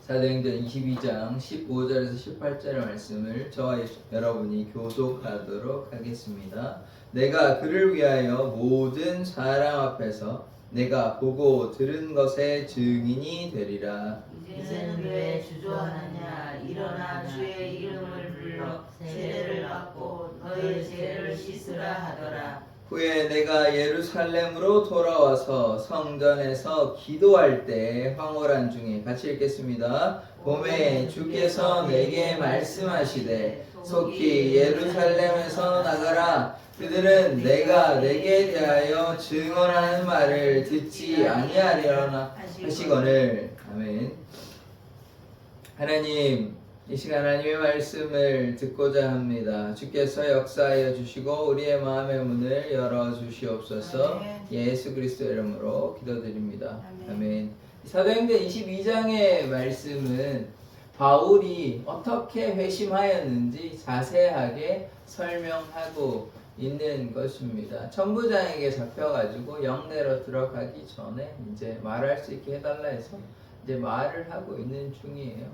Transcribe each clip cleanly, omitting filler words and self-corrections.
사도행전 22장 15절에서 18절의 말씀을 저와 여러분이 교독하도록 하겠습니다. 내가 그를 위하여 모든 사람 앞에서 내가 보고 들은 것의 증인이 되리라. 이제는 왜 주저하느냐. 일어나 주의 이름을 불러 세례를 받고 너의 죄를 씻으라 하더라. 후에 내가 예루살렘으로 돌아와서 성전에서 기도할 때 황홀한 중에 같이 읽겠습니다. 봄에 주께서 내게 말씀하시되 속히 예루살렘에서 나가라. 그들은 내가 내게 대하여 증언하는 말을 듣지 아니하리라 하시거늘. 아멘. 하나님, 이 시간 하나님의 말씀을 듣고자 합니다. 주께서 역사하여 주시고 우리의 마음의 문을 열어 주시옵소서. 예수 그리스도 이름으로 기도드립니다. 아멘. 사도행전 22장의 말씀은 바울이 어떻게 회심하였는지 자세하게 설명하고 있는 것입니다. 천부장에게 잡혀가지고 영내로 들어가기 전에 이제 말할 수 있게 해달라 해서 이제 말을 하고 있는 중이에요.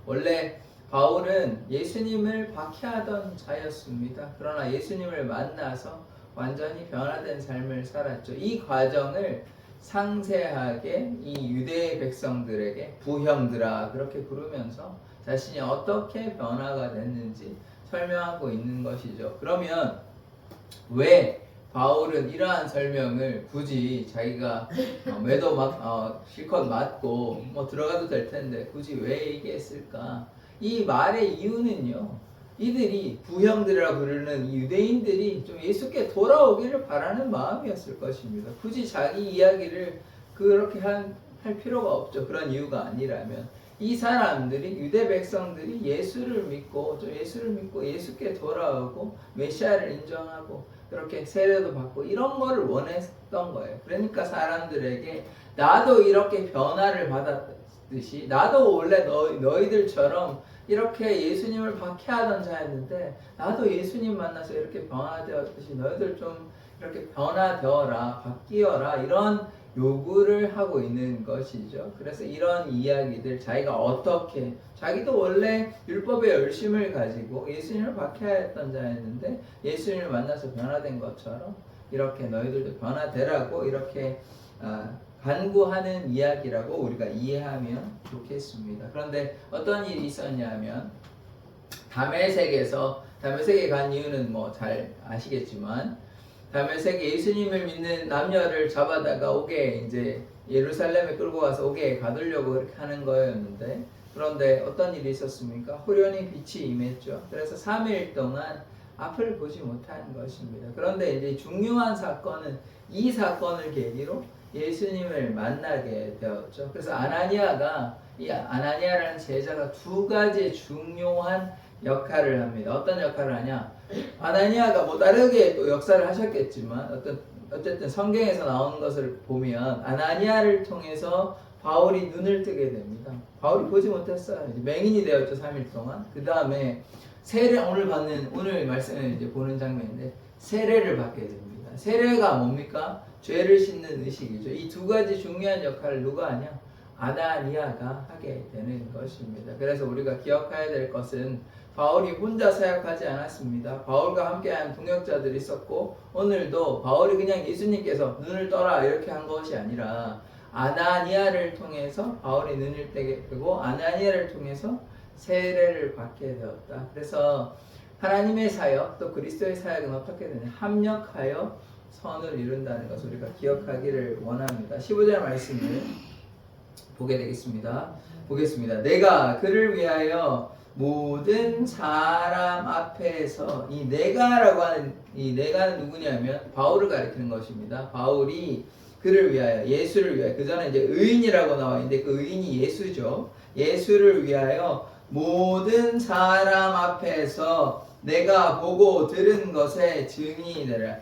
원래 바울은 예수님을 박해하던 자였습니다. 그러나 예수님을 만나서 완전히 변화된 삶을 살았죠. 이 과정을 상세하게 이 유대 백성들에게 부형들아 그렇게 부르면서 자신이 어떻게 변화가 됐는지 설명하고 있는 것이죠. 그러면 왜 바울은 이러한 설명을 굳이 자기가 매도 실컷 맞고 들어가도 될 텐데 굳이 왜 얘기했을까? 이 말의 이유는요, 이들이 부형들이라 부르는 이 유대인들이 좀 예수께 돌아오기를 바라는 마음이었을 것입니다. 굳이 자기 이야기를 그렇게 할 필요가 없죠. 그런 이유가 아니라면 이 사람들이, 유대 백성들이 예수를 믿고 예수께 돌아오고 메시아를 인정하고 그렇게 세례도 받고 이런 거를 원했던 거예요. 그러니까 사람들에게 나도 이렇게 변화를 받았듯이 나도 원래 너희들처럼 이렇게 예수님을 박해하던 자였는데 나도 예수님 만나서 이렇게 변화되었듯이 너희들 좀 이렇게 변화되어라, 바뀌어라, 이런 요구를 하고 있는 것이죠. 그래서 이런 이야기들, 자기도 원래 율법의 열심을 가지고 예수님을 박해했던 자였는데 예수님을 만나서 변화된 것처럼 이렇게 너희들도 변화되라고 이렇게 간구하는 이야기라고 우리가 이해하면 좋겠습니다. 그런데 어떤 일이 있었냐면 다메섹에 간 이유는 잘 아시겠지만 다메섹에 예수님을 믿는 남녀를 잡아다가 이제 예루살렘에 끌고 가서 옥에 가두려고 그렇게 하는 거였는데, 그런데 어떤 일이 있었습니까? 호련히 빛이 임했죠. 그래서 3일 동안 앞을 보지 못한 것입니다. 그런데 이제 중요한 사건은 이 사건을 계기로 예수님을 만나게 되었죠. 그래서 아나니아라는 제자가 두 가지 중요한 역할을 합니다. 어떤 역할을 하냐? 아나니아가 다르게 또 역사를 하셨겠지만 어쨌든 성경에서 나오는 것을 보면 아나니아를 통해서 바울이 눈을 뜨게 됩니다. 바울이 보지 못했어요. 이제 맹인이 되었죠, 3일 동안. 그 다음에 오늘 말씀을 이제 보는 장면인데 세례를 받게 됩니다. 세례가 뭡니까? 죄를 씻는 의식이죠. 이 두 가지 중요한 역할을 누가 하냐? 아나니아가 하게 되는 것입니다. 그래서 우리가 기억해야 될 것은 바울이 혼자 사역하지 않았습니다. 바울과 함께한 동역자들이 있었고, 오늘도 바울이 그냥 예수님께서 눈을 떠라 이렇게 한 것이 아니라 아나니아를 통해서 바울이 눈을 뜨게 되고 아나니아를 통해서 세례를 받게 되었다. 그래서 하나님의 사역 또 그리스도의 사역은 어떻게 되냐? 합력하여 선을 이룬다는 것을 우리가 기억하기를 원합니다. 15절 말씀을 보겠습니다. 내가 그를 위하여 모든 사람 앞에서, 이 내가라고 하는 이 내가는 누구냐면 바울을 가리키는 것입니다. 바울이 그를 위하여, 예수를 위하여, 그 전에 이제 의인이라고 나와 있는데 그 의인이 예수죠. 예수를 위하여 모든 사람 앞에서 내가 보고 들은 것의 증인이 되라.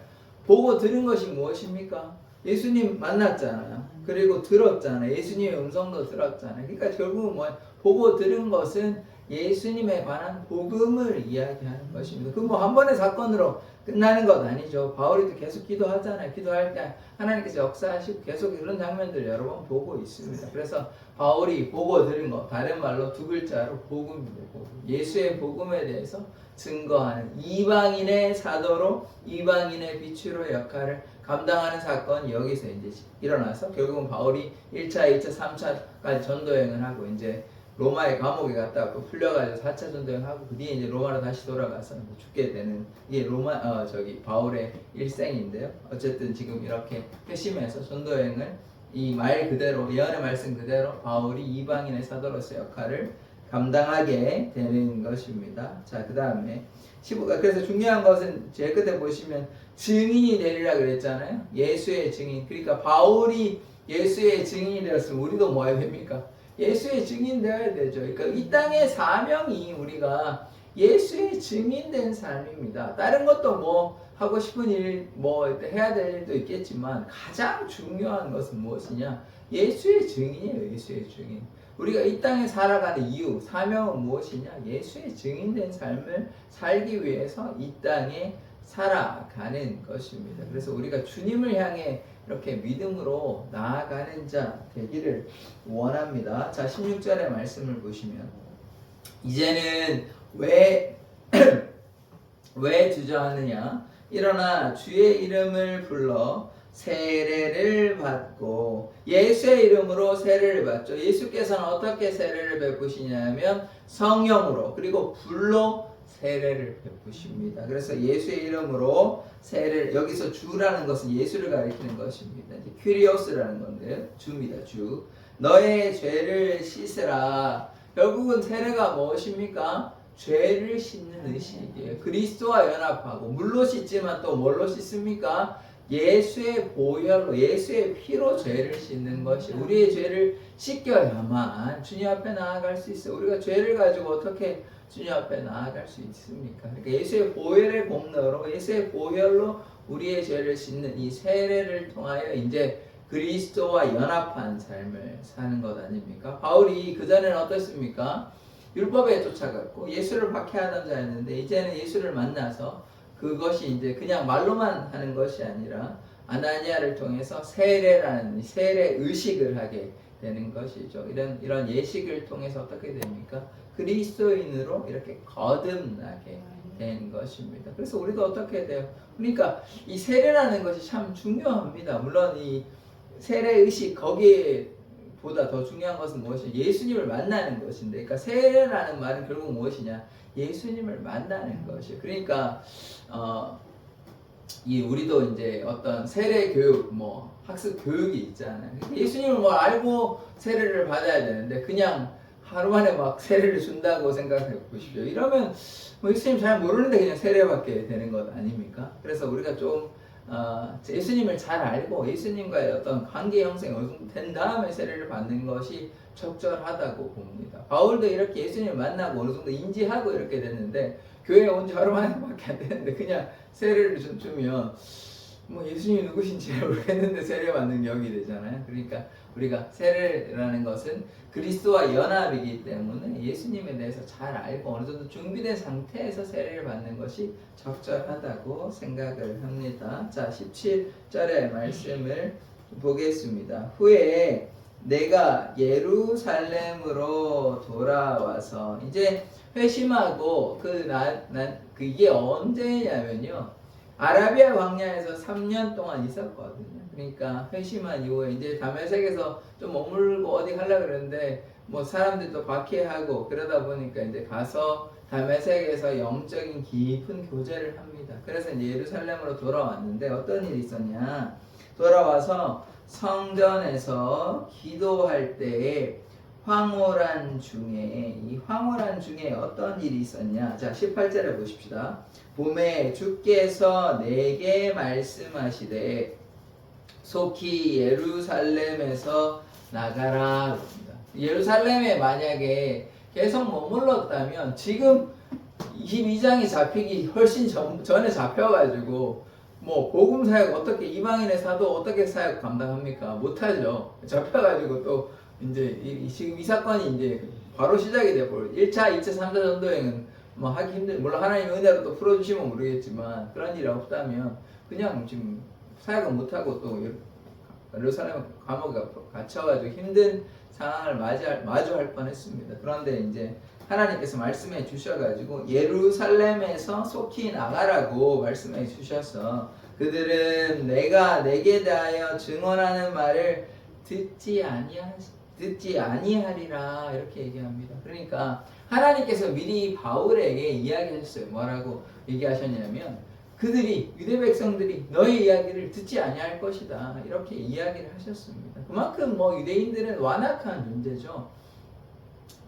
보고 들은 것이 무엇입니까? 예수님 만났잖아요. 그리고 들었잖아요. 예수님의 음성도 들었잖아요. 그러니까 결국은 뭐 보고 들은 것은 예수님에 관한 복음을 이야기하는 것입니다. 그 뭐 한 번의 사건으로 끝나는 것 아니죠. 바울이도 계속 기도하잖아요. 기도할 때 하나님께서 역사하시고 계속 이런 장면들을 여러 번 보고 있습니다. 그래서 바울이 보고 들은 것, 다른 말로 두 글자로 복음입니다. 복음. 예수의 복음에 대해서 증거하는 이방인의 사도로 이방인의 빛으로 역할을 감당하는 사건이 여기서 이제 일어나서 결국은 바울이 1차, 2차, 3차까지 전도여행을 하고 이제 로마의 감옥에 갔다 왔고 풀려가지고 4차 전도여행하고 그 뒤에 이제 로마로 다시 돌아가서 죽게 되는 이게 바울의 일생인데요. 어쨌든 지금 이렇게 회심해서 전도여행을 이 말 그대로 예언의 말씀 그대로 바울이 이방인의 사도로서 역할을 감당하게 되는 것입니다. 자, 그 다음에 그래서 중요한 것은 제일 끝에 보시면 증인이 되리라 그랬잖아요. 예수의 증인. 그러니까 바울이 예수의 증인이 되었으면 우리도 뭐 해야 됩니까? 예수의 증인 되어야 되죠. 그러니까 이 땅의 사명이 우리가 예수의 증인된 삶입니다. 다른 것도 뭐 하고 싶은 일, 뭐 해야 될 일도 있겠지만 가장 중요한 것은 무엇이냐? 예수의 증인이에요. 예수의 증인. 우리가 이 땅에 살아가는 이유, 사명은 무엇이냐? 예수의 증인된 삶을 살기 위해서 이 땅에 살아가는 것입니다. 그래서 우리가 주님을 향해 이렇게 믿음으로 나아가는 자 되기를 원합니다. 자, 16절의 말씀을 보시면 이제는 왜 주저하느냐? 일어나 주의 이름을 불러 세례를 받고 예수의 이름으로 세례를 받죠. 예수께서는 어떻게 세례를 베푸시냐면 성령으로 그리고 불로 세례를 베푸십니다. 그래서 예수의 이름으로 세례를 여기서 주라는 것은 예수를 가리키는 것입니다. 큐리오스라는 건데요. 주입니다. 주. 너의 죄를 씻으라. 결국은 세례가 무엇입니까? 죄를 씻는 의식이에요. 그리스도와 연합하고 물로 씻지만 또 뭘로 씻습니까? 예수의 보혈로 예수의 피로 죄를 씻는 것이 우리의 죄를 씻겨야만 주님 앞에 나아갈 수 있어요. 우리가 죄를 가지고 어떻게 주님 앞에 나아갈 수 있습니까? 그러니까 예수의 보혈의 공로로 예수의 보혈로 우리의 죄를 씻는 이 세례를 통하여 이제 그리스도와 연합한 삶을 사는 것 아닙니까? 바울이 그전에는 어떻습니까? 율법에 쫓아갔고 예수를 박해하던 자였는데 이제는 예수를 만나서 그것이 이제 그냥 말로만 하는 것이 아니라 아나니아를 통해서 세례라는 세례 의식을 하게 되는 것이죠. 이런 예식을 통해서 어떻게 됩니까? 그리스도인으로 이렇게 거듭나게 된 것입니다. 그래서 우리도 어떻게 돼요? 그러니까 이 세례라는 것이 참 중요합니다. 물론 이 세례 의식 거기에 보다 더 중요한 것은 무엇이냐? 예수님을 만나는 것인데, 그러니까 세례라는 말은 결국 무엇이냐? 예수님을 만나는 것이에요. 그러니까 우리도 이제 어떤 세례 교육, 뭐 학습 교육이 있잖아요. 예수님을 뭐 알고 세례를 받아야 되는데 그냥 하루 만에 막 세례를 준다고 생각해 보십시오. 이러면 뭐 예수님 잘 모르는데 그냥 세례받게 되는 것 아닙니까? 그래서 우리가 좀 예수님을 잘 알고 예수님과의 어떤 관계 형성이 어느 정도 된 다음에 세례를 받는 것이 적절하다고 봅니다. 바울도 이렇게 예수님을 만나고 어느 정도 인지하고 이렇게 됐는데 교회에 온 지 하루 만에밖에 안 되는데 그냥 세례를 좀 주면 뭐 예수님이 누구신지 잘 모르겠는데 세례 받는 격이 되잖아요. 그러니까 우리가 세례라는 것은 그리스도와 연합이기 때문에 예수님에 대해서 잘 알고 어느 정도 준비된 상태에서 세례를 받는 것이 적절하다고 생각을 합니다. 자, 17절의 말씀을 보겠습니다. 후에 내가 예루살렘으로 돌아와서 이제 회심하고 이게 언제냐면요. 아라비아 광야에서 3년 동안 있었거든요. 그러니까 회심한 이후에 이제 다메섹에서 좀 머물고 어디 가려고 그러는데 뭐 사람들도 박해하고 그러다 보니까 이제 가서 다메섹에서 영적인 깊은 교제를 합니다. 그래서 이제 예루살렘으로 돌아왔는데 어떤 일이 있었냐? 돌아와서 성전에서 기도할 때에 황홀한 중에 어떤 일이 있었냐? 자, 18절에 보십시다. 봄에 주께서 내게 말씀하시되 속히 예루살렘에서 나가라. 예루살렘에 만약에 계속 머물렀다면 지금 22장이 잡히기 훨씬 전에 잡혀가지고 뭐 복음 사역 어떻게 이방인의 사도 어떻게 사역 감당합니까? 못하죠. 잡혀가지고 또 이제 지금 이 사건이 이제 바로 시작이 돼버려. 1차, 2차, 3차 전도행은 뭐 하기 힘들. 물론 하나님의 은혜로 또 풀어주시면 모르겠지만 그런 일이 없다면 그냥 지금 사역을 못하고 또 예루살렘 감옥에 갇혀가지고 힘든 상황을 마주할 뻔했습니다. 그런데 이제 하나님께서 말씀해 주셔가지고 예루살렘에서 속히 나가라고 말씀해 주셔서 그들은 내가 내게 대하여 증언하는 말을 듣지 아니하리라 이렇게 얘기합니다. 그러니까 하나님께서 미리 바울에게 이야기하셨어요. 뭐라고 얘기하셨냐면 그들이 유대 백성들이 너의 이야기를 듣지 아니할 것이다 이렇게 이야기를 하셨습니다. 그만큼 뭐 유대인들은 완악한 존재죠.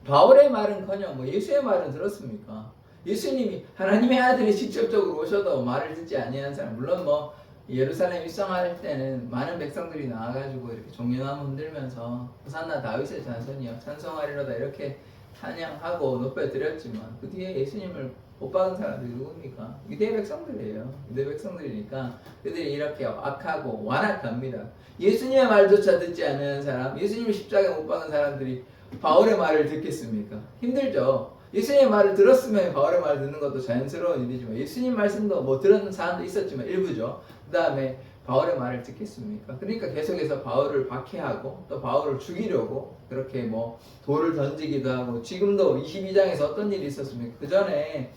바울의 말은커녕 뭐 예수의 말은 들었습니까? 예수님이 하나님의 아들이 직접적으로 오셔도 말을 듣지 아니하는 사람, 물론 뭐 예루살렘 입성할 때는 많은 백성들이 나와가지고 이렇게 종려나무 흔들면서 호산나 다윗의 자손이여 찬송하리로다 이렇게 찬양하고 높여드렸지만 그 뒤에 예수님을 못 박은 사람들이 누굽니까? 유대 백성들이에요. 유대 백성들이니까 그들이 이렇게 악하고 완악합니다. 예수님의 말조차 듣지 않는 사람, 예수님을 십자가에 못 박은 사람들이 바울의 말을 듣겠습니까? 힘들죠. 예수님의 말을 들었으면 바울의 말을 듣는 것도 자연스러운 일이지만 예수님 말씀도 뭐 들었는 사람도 있었지만 일부죠. 그 다음에 바울의 말을 듣겠습니까? 그러니까 계속해서 바울을 박해하고 또 바울을 죽이려고 그렇게 뭐 돌을 던지기도 하고 지금도 22장에서 어떤 일이 있었습니까? 그 전에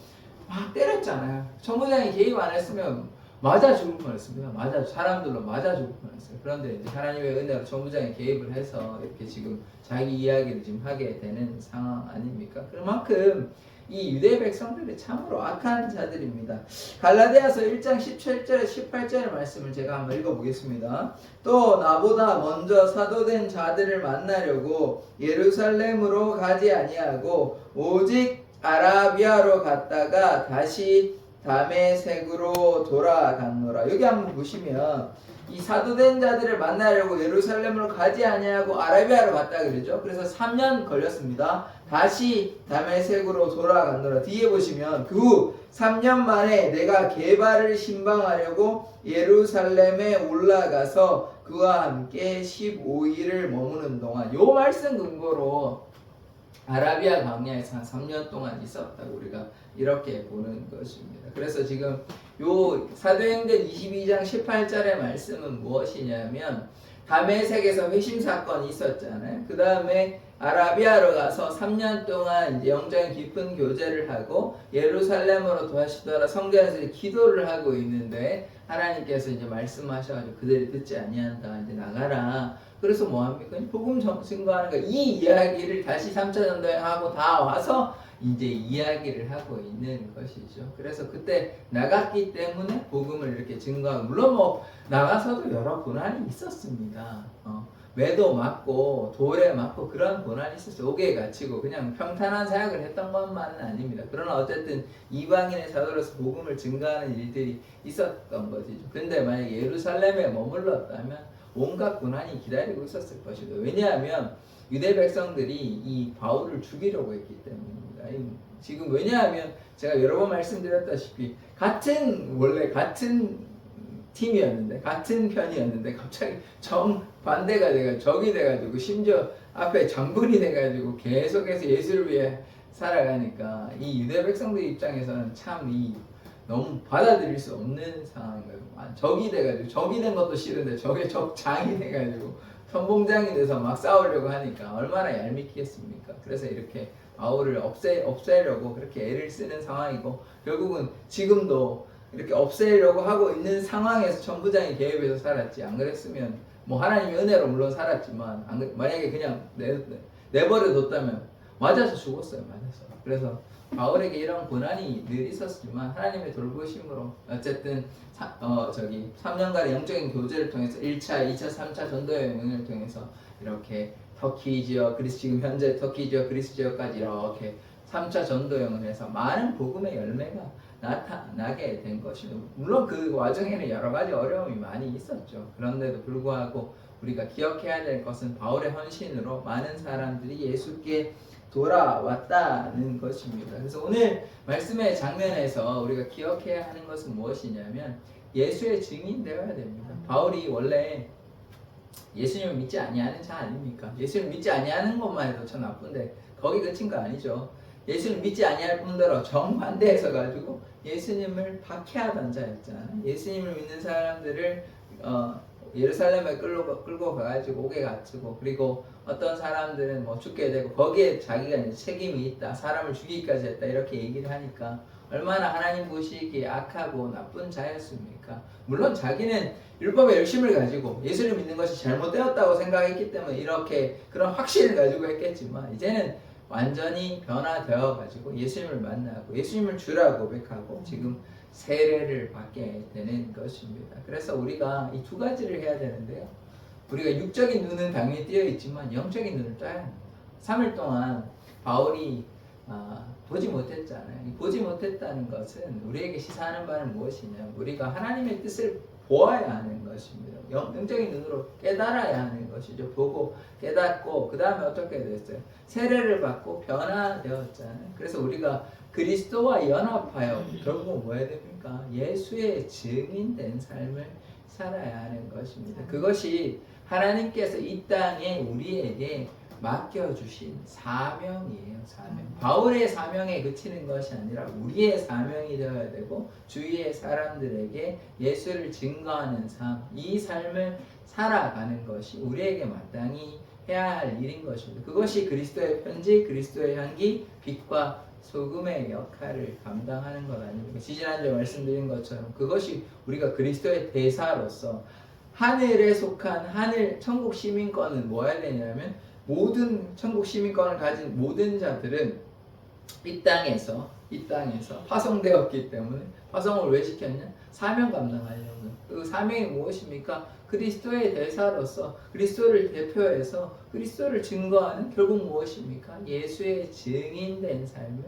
막 때렸잖아요. 천부장이 개입 안 했으면 맞아 죽을 뻔했습니다. 사람들로 맞아 죽을 뻔했어요. 그런데 이제 하나님의 은혜로 천부장이 개입을 해서 이렇게 지금 자기 이야기를 지금 하게 되는 상황 아닙니까? 그만큼 이 유대 백성들이 참으로 악한 자들입니다. 갈라디아서 1장 17절에 18절의 말씀을 제가 한번 읽어보겠습니다. 또 나보다 먼저 사도된 자들을 만나려고 예루살렘으로 가지 아니하고 오직 아라비아로 갔다가 다시 다메섹으로 돌아갔노라. 여기 한번 보시면 이 사도된 자들을 만나려고 예루살렘으로 가지 아니하고 아라비아로 갔다 그러죠. 그래서 3년 걸렸습니다. 다시 다메섹으로 돌아갔노라. 뒤에 보시면 그 후 3년 만에 내가 게바를 신방하려고 예루살렘에 올라가서 그와 함께 15일을 머무는 동안 요 말씀 근거로 아라비아 광야에서 한 3년 동안 있었다고 우리가 이렇게 보는 것입니다. 그래서 지금 요 사도행전 22장 18절의 말씀은 무엇이냐면 다메섹에서 회심 사건이 있었잖아요. 그 다음에 아라비아로 가서 3년 동안 이제 영적인 깊은 교제를 하고 예루살렘으로 다시 돌아 성전에서 기도를 하고 있는데 하나님께서 이제 말씀하셔가지고 그들이 듣지 아니한다 이제 나가라. 그래서 뭐합니까? 복음 증거하는 거 이 이야기를 다시 3차 전도행하고 다 와서 이제 이야기를 하고 있는 것이죠. 그래서 그때 나갔기 때문에 복음을 이렇게 증거하고 물론 뭐 나가서도 여러 고난이 있었습니다. 매도 맞고 돌에 맞고 그런 고난이 있었어요. 옥에 갇히고 그냥 평탄한 사역을 했던 것만은 아닙니다. 그러나 어쨌든 이방인의 사도로서 복음을 증거하는 일들이 있었던 것이죠. 근데 만약에 예루살렘에 머물렀다면 온갖 고난이 기다리고 있었을 것이죠. 왜냐하면 유대 백성들이 이 바울을 죽이려고 했기 때문입니다. 지금 왜냐하면 제가 여러 번 말씀드렸다시피 원래 같은 팀이었는데 같은 편이었는데 갑자기 정반대가 돼가지고 적이 돼가지고 심지어 앞에 장군이 돼가지고 계속해서 예수를 위해 살아가니까 이 유대 백성들 입장에서는 참 너무 받아들일 수 없는 상황인 거예요. 적이 돼가지고 적이 된 것도 싫은데 적의 적장이 돼가지고 선봉장이 돼서 막 싸우려고 하니까 얼마나 얄밉겠습니까? 그래서 이렇게 바울을 없애려고 그렇게 애를 쓰는 상황이고 결국은 지금도 이렇게 없애려고 하고 있는 상황에서 천부장이 개입해서 살았지. 안 그랬으면 뭐 하나님의 은혜로 물론 살았지만 만약에 그냥 내버려 뒀다면 맞아서 죽었어요. 맞아서. 그래서 바울에게 이런 고난이 늘 있었지만 하나님의 돌보심으로 어쨌든 3년간의 영적인 교제를 통해서 1차, 2차, 3차 전도여행을 통해서 이렇게 터키 지역, 지금 현재 터키 지역, 그리스 지역까지 이렇게 3차 전도여행을 해서 많은 복음의 열매가 나타나게 된 것이죠. 물론 그 와중에는 여러 가지 어려움이 많이 있었죠. 그런데도 불구하고 우리가 기억해야 될 것은 바울의 헌신으로 많은 사람들이 예수께 돌아왔다는 것입니다. 그래서 오늘 말씀의 장면에서 우리가 기억해야 하는 것은 무엇이냐면 예수의 증인 되어야 됩니다. 바울이 원래 예수님을 믿지 아니하는 자 아닙니까? 예수를 믿지 아니하는 것만 해도 참 나쁜데 거기 그친 거 아니죠. 예수를 믿지 아니할 뿐더러 정반대해서 가지고 예수님을 박해하던 자였잖아요. 예수님을 믿는 사람들을 예루살렘에 끌고 가가지고 옥에 갇히고, 그리고 어떤 사람들은 뭐 죽게 되고 거기에 자기가 이제 책임이 있다, 사람을 죽이기까지 했다, 이렇게 얘기를 하니까 얼마나 하나님 보시기에 악하고 나쁜 자였습니까? 물론 자기는 율법의 열심을 가지고 예수를 믿는 것이 잘못되었다고 생각했기 때문에 이렇게 그런 확신을 가지고 했겠지만, 이제는 완전히 변화되어 가지고 예수님을 만나고 예수님을 주라고 고백하고 지금 세례를 받게 되는 것입니다. 그래서 우리가 이 두 가지를 해야 되는데요. 우리가 육적인 눈은 당연히 띄어 있지만 영적인 눈을 떠야 합니다. 3일 동안 바울이 보지 못했잖아요. 이 보지 못했다는 것은 우리에게 시사하는 바는 무엇이냐? 우리가 하나님의 뜻을 보아야 하는 것입니다. 영적인 눈으로 깨달아야 하는 것이죠. 보고 깨닫고 그 다음에 어떻게 됐어요? 세례를 받고 변화되었잖아요. 그래서 우리가 그리스도와 연합하여 결국 뭐 해야 됩니까? 예수의 증인된 삶을 살아야 하는 것입니다. 그것이 하나님께서 이 땅에 우리에게 맡겨주신 사명이에요. 사명. 바울의 사명에 그치는 것이 아니라 우리의 사명이 되어야 되고, 주위의 사람들에게 예수를 증거하는 삶, 이 삶을 살아가는 것이 우리에게 마땅히 해야 할 일인 것입니다. 그것이 그리스도의 편지, 그리스도의 향기, 빛과 소금의 역할을 감당하는 것 아닙니까? 지지난주에 말씀드린 것처럼 그것이 우리가 그리스도의 대사로서 하늘에 속한 천국 시민권은 뭐 해야 되냐면, 모든 천국 시민권을 가진 모든 자들은 이 땅에서 파송되었기 때문에, 파송을 왜 시켰냐? 사명 감당하려고. 그 사명이 무엇입니까? 그리스도의 대사로서 그리스도를 대표해서 그리스도를 증거하는, 결국 무엇입니까? 예수의 증인된 삶을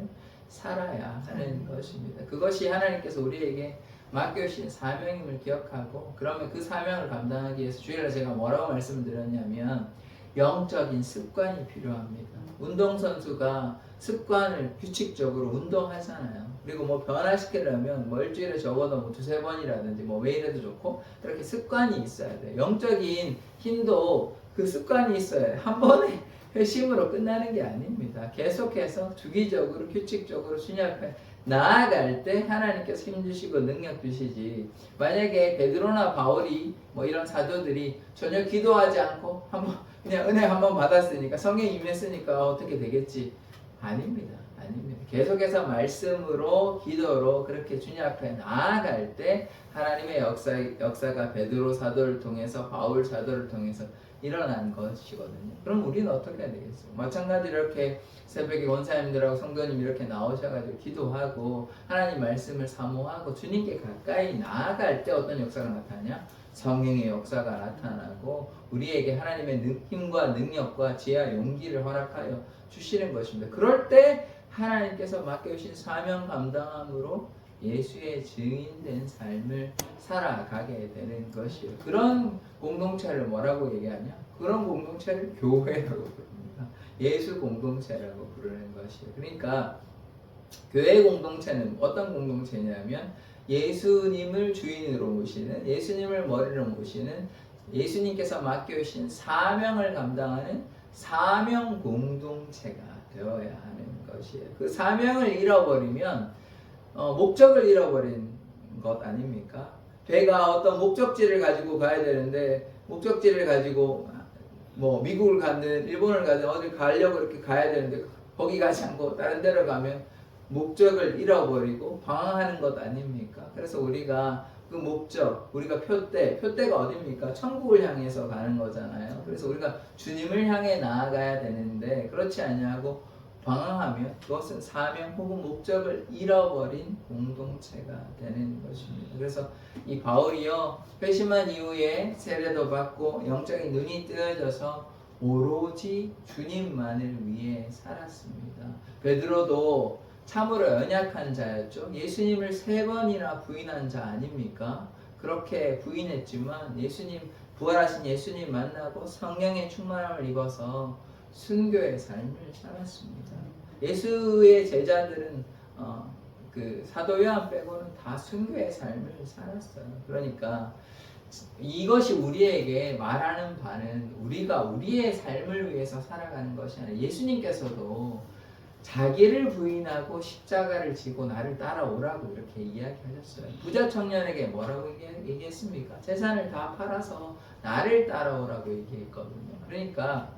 살아야 하는 것입니다. 그것이 하나님께서 우리에게 맡겨주신 사명임을 기억하고, 그러면 그 사명을 감당하기 위해서 주일에 제가 뭐라고 말씀드렸냐면, 영적인 습관이 필요합니다. 운동선수가 습관을 규칙적으로 운동하잖아요. 그리고 뭐 변화시키려면 뭐 일주일에 적어도 뭐 2-3번이라든지 뭐 매일해도 좋고, 그렇게 습관이 있어야 돼요. 영적인 힘도 그 습관이 있어야 돼요. 한 번에 회심으로 끝나는 게 아닙니다. 계속해서 주기적으로 규칙적으로 주님 앞에 나아갈 때 하나님께서 힘 주시고 능력 주시지, 만약에 베드로나 바울이 뭐 이런 사도들이 전혀 기도하지 않고 한번 그냥 은혜 한번 받았으니까, 성령 임했으니까 어떻게 되겠지? 아닙니다. 계속해서 말씀으로, 기도로 그렇게 주님 앞에 나아갈 때 하나님의 역사가 베드로 사도를 통해서, 바울 사도를 통해서 일어난 것이거든요. 그럼 우리는 어떻게 해야 되겠어요? 마찬가지로 이렇게 새벽에 원사님들하고 성도님 이렇게 나오셔가지고 기도하고 하나님 말씀을 사모하고 주님께 가까이 나아갈 때 어떤 역사가 나타나냐? 성령의 역사가 나타나고 우리에게 하나님의 힘과 능력과 지혜와 용기를 허락하여 주시는 것입니다. 그럴 때 하나님께서 맡겨주신 사명 감당함으로 예수의 증인된 삶을 살아가게 되는 것이에요. 그런 공동체를 뭐라고 얘기하냐? 그런 공동체를 교회라고 부릅니다. 예수 공동체라고 부르는 것이에요. 그러니까 교회 공동체는 어떤 공동체냐면, 예수님을 주인으로 모시는, 예수님을 머리로 모시는, 예수님께서 맡겨주신 사명을 감당하는 사명 공동체가 되어야 하는 것이에요. 그 사명을 잃어버리면 목적을 잃어버린 것 아닙니까? 배가 어떤 목적지를 가지고 가야 되는데, 목적지를 가지고 뭐 미국을 가든 일본을 가든 어딜 가려고 이렇게 가야 되는데 거기 가지 않고 다른 데로 가면 목적을 잃어버리고 방황하는 것 아닙니까? 그래서 우리가 그 목적, 우리가 표대가 어딥니까? 천국을 향해서 가는 거잖아요. 그래서 우리가 주님을 향해 나아가야 되는데, 그렇지 않냐고 방황하면 그것은 사명 혹은 목적을 잃어버린 공동체가 되는 것입니다. 그래서 이 바울이요, 회심한 이후에 세례도 받고 영적인 눈이 뜨어져서 오로지 주님만을 위해 살았습니다. 베드로도 참으로 연약한 자였죠. 예수님을 3번이나 부인한 자 아닙니까? 그렇게 부인했지만 부활하신 예수님 만나고 성령의 충만함을 입어서 순교의 삶을 살았습니다. 예수의 제자들은 그 사도 요한 빼고는 다 순교의 삶을 살았어요. 그러니까 이것이 우리에게 말하는 바는 우리가 우리의 삶을 위해서 살아가는 것이 아니라 예수님께서도 자기를 부인하고 십자가를 지고 나를 따라오라고 이렇게 이야기하셨어요. 부자 청년에게 뭐라고 얘기했습니까? 재산을 다 팔아서 나를 따라오라고 얘기했거든요. 그러니까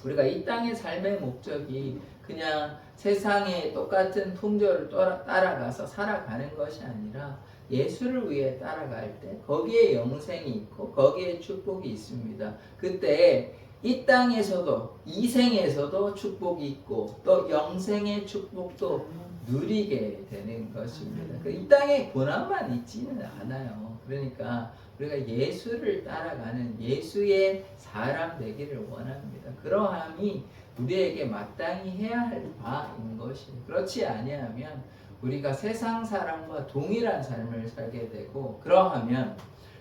우리가 이 땅의 삶의 목적이 그냥 세상의 똑같은 풍조를 따라가서 살아가는 것이 아니라 예수를 위해 따라갈 때 거기에 영생이 있고 거기에 축복이 있습니다. 그때 이 땅에서도 이 생에서도 축복이 있고 또 영생의 축복도 누리게 되는 것입니다. 이 땅에 고난만 있지는 않아요. 그러니까 우리가 예수를 따라가는 예수의 사람 되기를 원합니다. 그러함이 우리에게 마땅히 해야 할 바인 것입니다. 그렇지 아니하면 우리가 세상 사람과 동일한 삶을 살게 되고 그러하면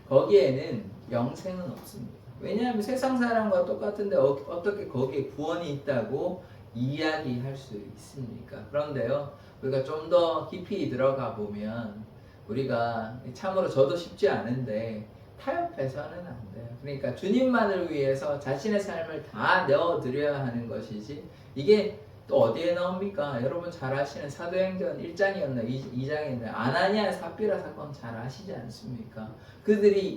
거기에는 영생은 없습니다. 왜냐하면 세상 사람과 똑같은데 어떻게 거기에 구원이 있다고 이야기할 수 있습니까? 그런데요, 우리가 좀 더 깊이 들어가 보면 우리가 참으로 저도 쉽지 않은데 타협해서는 안 돼요. 그러니까 주님만을 위해서 자신의 삶을 다 내어드려야 하는 것이지 이게 또 어디에 나옵니까? 여러분 잘 아시는 사도행전 1장이었나 2장이었나 아나니아 삽비라 사건 잘 아시지 않습니까? 그들이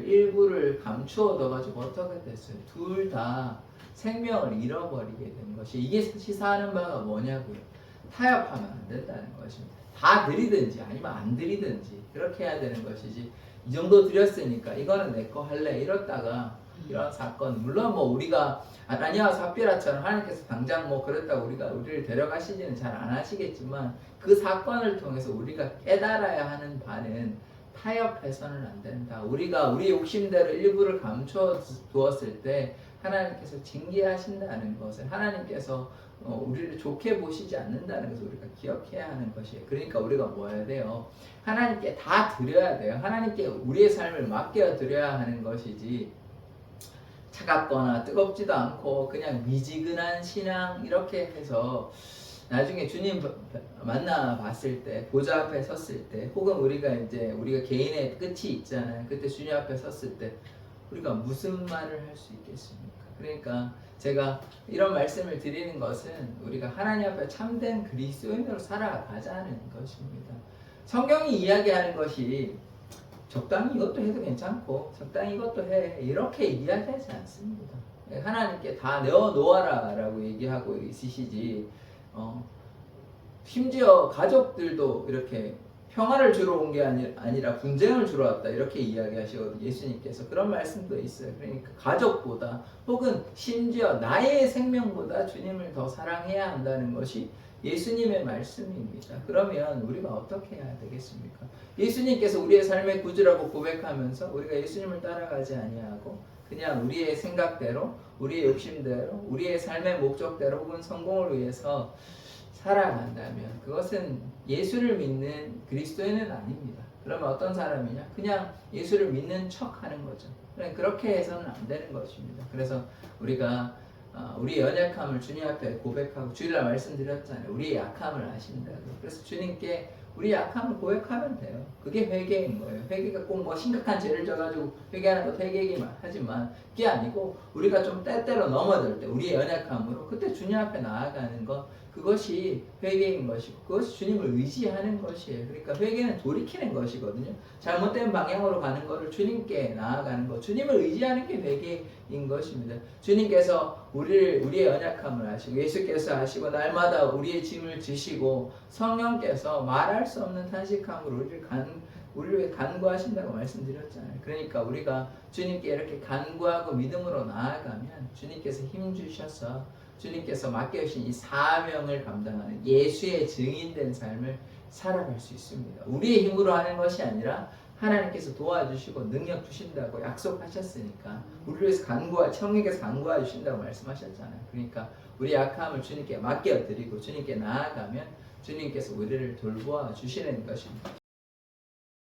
일부를 감추어 둬가지고 어떻게 됐어요? 둘 다 생명을 잃어버리게 된 것이 이게 시사하는 바가 뭐냐고요? 타협하면 안 된다는 것입니다. 다 드리든지 아니면 안 드리든지 그렇게 해야 되는 것이지 이 정도 드렸으니까 이거는 내 거 할래 이렇다가 이런 사건 물론 뭐 우리가 아나니아와 삽비라처럼 하나님께서 당장 뭐 그랬다고 우리를 데려가시지는 잘 안 하시겠지만 그 사건을 통해서 우리가 깨달아야 하는 바는 타협해서는 안 된다. 우리가 우리 욕심대로 일부를 감춰 두었을 때 하나님께서 징계하신다는 것을 하나님께서 우리를 좋게 보시지 않는다는 것을 우리가 기억해야 하는 것이에요. 그러니까 우리가 뭐 해야 돼요? 하나님께 다 드려야 돼요. 하나님께 우리의 삶을 맡겨 드려야 하는 것이지 차갑거나 뜨겁지도 않고 그냥 미지근한 신앙 이렇게 해서 나중에 주님 만나 봤을 때 보좌 앞에 섰을 때 혹은 우리가 개인의 끝이 있잖아요. 그때 주님 앞에 섰을 때 우리가 무슨 말을 할 수 있겠습니까? 그러니까 제가 이런 말씀을 드리는 것은 우리가 하나님 앞에 참된 그리스도인으로 살아가자는 것입니다. 성경이 이야기하는 것이 적당히 이것도 해도 괜찮고 적당히 이것도 해 이렇게 이야기하지 않습니다. 하나님께 다 내어놓아라 라고 얘기하고 있으시지 심지어 가족들도 이렇게 평화를 주러 온 게 아니라 분쟁을 주러 왔다 이렇게 이야기하시거든요. 예수님께서 그런 말씀도 있어요. 그러니까 가족보다 혹은 심지어 나의 생명보다 주님을 더 사랑해야 한다는 것이 예수님의 말씀입니다. 그러면 우리가 어떻게 해야 되겠습니까? 예수님께서 우리의 삶의 구주라고 고백하면서 우리가 예수님을 따라가지 아니하고 그냥 우리의 생각대로 우리의 욕심대로 우리의 삶의 목적대로 혹은 성공을 위해서 살아간다면 그것은 예수를 믿는 그리스도인은 아닙니다. 그러면 어떤 사람이냐? 그냥 예수를 믿는 척 하는 거죠. 그렇게 해서는 안 되는 것입니다. 그래서 우리가 우리의 연약함을 주님 앞에 고백하고 주일날 말씀드렸잖아요. 우리의 약함을 아신다고. 그래서 주님께 우리 약함을 고백하면 돼요. 그게 회개인 거예요. 회개가 꼭 뭐 심각한 죄를 져가지고 회개하는 것 회개이기만 하지만 그게 아니고 우리가 좀 때때로 넘어들 때 우리의 연약함으로 그때 주님 앞에 나아가는 것 그것이 회개인 것이고 그것이 주님을 의지하는 것이에요. 그러니까 회개는 돌이키는 것이거든요. 잘못된 방향으로 가는 것을 주님께 나아가는 것 주님을 의지하는 게 회개인 것입니다. 주님께서 우리의 연약함을 아시고 예수께서 아시고 날마다 우리의 짐을 지시고 성령께서 말할 수 없는 탄식함으로 우리를 간구하신다고 말씀드렸잖아요. 그러니까 우리가 주님께 이렇게 간구하고 믿음으로 나아가면 주님께서 힘 주셔서 주님께서 맡겨주신 이 사명을 감당하는 예수의 증인된 삶을 살아갈 수 있습니다. 우리의 힘으로 하는 것이 아니라 하나님께서 도와주시고 능력 주신다고 약속하셨으니까 우리를 위해서 성령께서 간구해 주신다고 말씀하셨잖아요. 그러니까 우리 약함을 주님께 맡겨드리고 주님께 나아가면 주님께서 우리를 돌보아 주시는 것입니다.